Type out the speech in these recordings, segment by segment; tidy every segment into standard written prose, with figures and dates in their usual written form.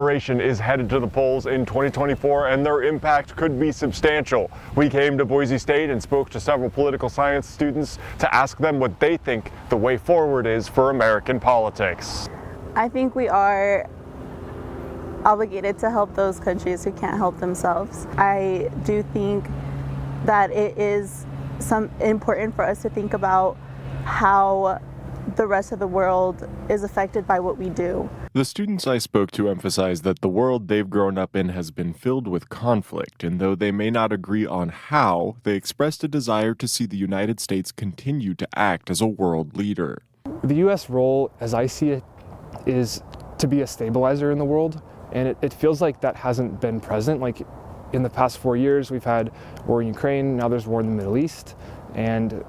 generation is headed to the polls in 2024, and their impact could be substantial. We came to Boise State and spoke to several political science students to ask them what they think the way forward is for American politics. I think we are obligated to help those countries who can't help themselves. I do think that it is important for us to think about how the rest of the world is affected by what we do. The students I spoke to emphasize that the world they've grown up in has been filled with conflict, and though they may not agree on how, they expressed a desire to see the United States continue to act as a world leader. The U.S. role, as I see it, is to be a stabilizer in the world, and it feels like that hasn't been present. Like in the past 4 years, we've had war in Ukraine, now there's war in the Middle East, and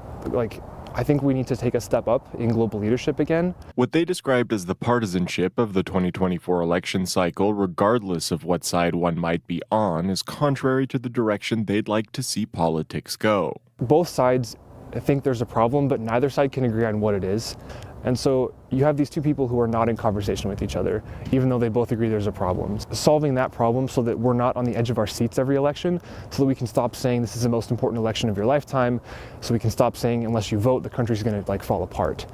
I think we need to take a step up in global leadership again. What they described as the partisanship of the 2024 election cycle, regardless of what side one might be on, is contrary to the direction they'd like to see politics go. Both sides think there's a problem, but neither side can agree on what it is. And so you have these two people who are not in conversation with each other, even though they both agree there's a problem. Solving that problem so that we're not on the edge of our seats every election, so that we can stop saying this is the most important election of your lifetime, so we can stop saying unless you vote, the country's going to fall apart.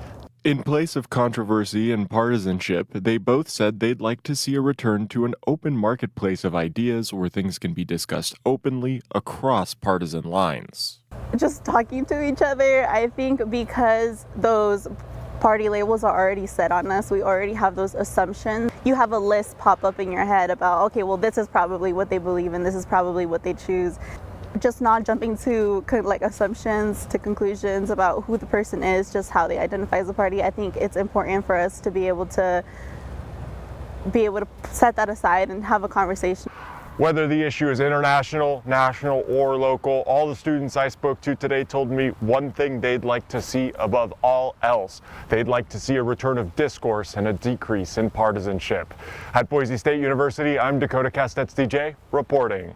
In place of controversy and partisanship, they both said they'd like to see a return to an open marketplace of ideas where things can be discussed openly across partisan lines. Just talking to each other, I think, because those party labels are already set on us. We already have those assumptions. You have a list pop up in your head about, okay, well, this is probably what they believe in, this is probably what they choose. Just not jumping to assumptions, to conclusions about who the person is, just how they identify as a party. I think it's important for us to be able to set that aside and have a conversation. Whether the issue is international, national, or local, all the students I spoke to today told me one thing they'd like to see above all else. They'd like to see a return of discourse and a decrease in partisanship. At Boise State University, I'm Dakota Castetz DJ, reporting.